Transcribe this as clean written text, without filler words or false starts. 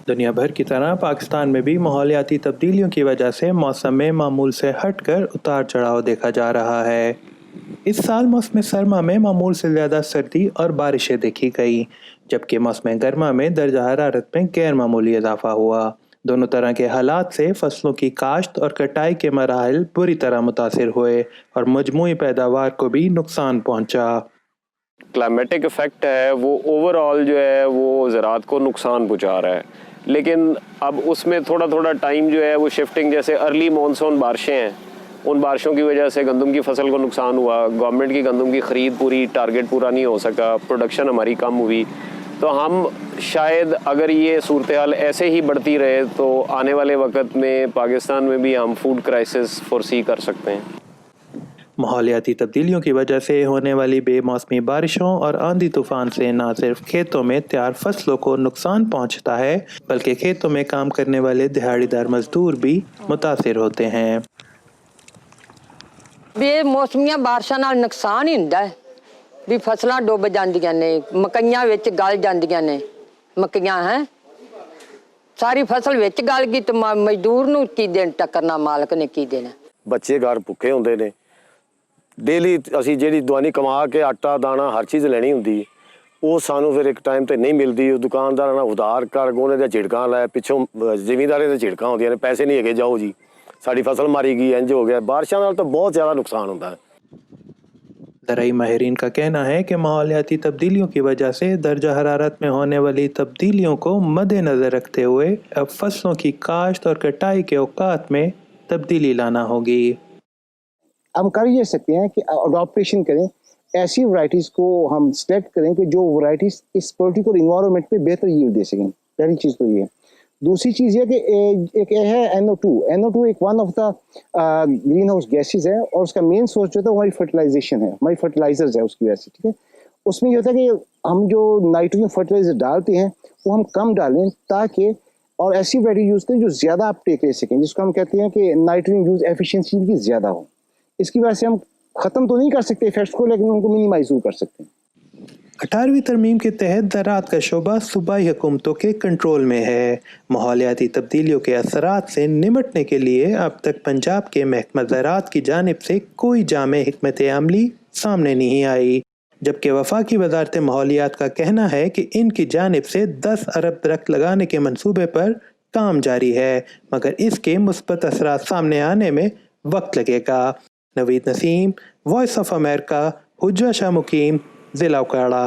दुनिया भर की तरह पाकिस्तान में भी माहौलियाती तब्दीलियों की वजह से मौसम में मामूल से हटकर उतार चढ़ाव देखा जा रहा है। इस साल मौसम सरमा में मामूल से ज़्यादा सर्दी और बारिशें देखी गई, जबकि मौसम गर्मा में दर्जा हरारत में गैर मामूली इजाफा हुआ। दोनों तरह के हालात से फसलों की काश्त और कटाई के मराहल बुरी तरह मुतासिर हुए और मजमूई पैदावार को भी नुकसान पहुंचा। क्लाइमेटिक इफ़ेक्ट है वो ओवरऑल जो है वो ज़राअत को नुकसान पहुंचा रहा है, लेकिन अब उसमें थोड़ा थोड़ा टाइम जो है वो शिफ्टिंग, जैसे अर्ली मॉनसून बारिशें हैं, उन बारिशों की वजह से गंदम की फसल को नुकसान हुआ। गवर्नमेंट की गंदम की ख़रीद पूरी टारगेट पूरा नहीं हो सका, प्रोडक्शन हमारी कम हुई। तो हम शायद अगर ये सूरत हाल ऐसे ही बढ़ती रहे तो आने वाले वक्त में पाकिस्तान में भी हम फूड क्राइसिस फोरसी कर सकते हैं। माहौलियाती तब्दीलियों की वजह से होने वाली बेमौसमी बारिशों और आंधी तूफान से न सिर्फ खेतों में तैयार फसलों को नुकसान पहुंचता है, बल्कि खेतों में काम करने वाले दिहाड़ीदार मजदूर भी मुतासिर होते हैं। बेमौसमियां बारिशां नाल नुकसान ही हुंदा है भी फसलां डुੱਬ ਜਾਂਦੀਆਂ ਨੇ, ਮਕਈਆਂ ਵਿੱਚ ਗਲ ਜਾਂਦੀਆਂ ਨੇ। ਮਕਈਆਂ ਹੈ ਸਾਰੀ ਫਸਲ ਵਿੱਚ ਗਲ ਗਈ ਤੇ ਮਜ਼ਦੂਰ ਨੂੰ ਕੀ ਦੇਣ, ਟੱਕਰਨਾ ਮਾਲਕ ਨੇ ਕੀ ਦੇਣਾ। ਬੱਚੇ ਘਰ ਭੁੱਖੇ ਹੁੰਦੇ ਨੇ। ਡੇਲੀ ਅਸੀਂ ਜਿਹੜੀ ਦਵਾਨੀ ਕਮਾ ਕੇ ਆਟਾ ਦਾਣਾ ਹਰ ਚੀਜ਼ ਲੈਣੀ ਹੁੰਦੀ, ਉਹ ਸਾਨੂੰ ਫਿਰ ਇੱਕ ਟਾਈਮ ਤੇ ਨਹੀਂ ਮਿਲਦੀ। ਉਹ ਦੁਕਾਨਦਾਰਾਂ ਨਾਲ ਉਧਾਰ ਕਰ ਗੋਨੇ ਦੇ ਝਿੜਕਾਂ ਲੈ, ਪਿੱਛੋਂ ਜ਼ਿਮੀਂਦਾਰਾਂ ਦੇ ਝਿੜਕਾਂ ਹੁੰਦੀਆਂ ਨੇ, ਪੈਸੇ ਨਹੀਂ ਹੈਗੇ, ਜਾਓ ਜੀ ਸਾਡੀ ਫਸਲ ਮਾਰੀ गई, इंज हो गया। बारिशों ਨਾਲ तो बहुत ज़्यादा नुकसान होता है। ज़राई माहिरीन का कहना है कि माहौलियाती तब्दीलियों की वजह से दर्जा हरारत में होने वाली तब्दीलियों को मद्देनज़र रखते हुए अब फसलों की काश्त और कटाई के औकात में तब्दीली लाना होगी। हम कर ये सकते हैं कि अडॉप्टेशन करें, ऐसी वैरायटीज़ को हम सेलेक्ट करें कि जो वैरायटीज़ इस पर्टिकुलर इन्वायरमेंट पे बेहतर यील्ड दे सकें। पहली चीज़ तो ये। दूसरी चीज़ ये कि एक है NO2 एक one of the green house gases है और उसका मेन सोर्स जो है हमारी फर्टिलाइजेशन है, हमारी फर्टिलाइजर्स है उसकी वजह से। ठीक है, उसमें ये होता है कि हम जो नाइट्रोजन फर्टिलाइजर डालते हैं वो हम कम डालें, ताकि और ऐसी वैरायटी यूज़ करें जो ज़्यादा अपटेक ले सकें, जिसको हम कहते हैं कि नाइट्रोजन यूज़ एफिशिएंसी की ज़्यादा हो। इसकी वजह से हम ख़त्म तो नहीं कर सकते इफेक्ट्स को, लेकिन उनको मिनिमाइज जरूर कर सकते हैं। 18वीं तरमीम के तहत ज़राअत का शोबा सूबाई हुकूमतों के कंट्रोल में है। माहौलियाती तब्दीलियों के असरात से निमटने के लिए अब तक पंजाब के महकमा ज़राअत की जानिब से कोई जामे हिकमत अमली सामने नहीं आई, जबकि वफाकी वज़ारत माहौलियात का कहना है कि इनकी जानिब से 10 अरब दरख्त लगाने के मंसूबे पर काम जारी है, मगर इसके मुस्बत असरात सामने आने में वक्त लगेगा। Naveed Naseem, voice of America, Hujja Shah Muqeem, ज़िला उकाड़ा।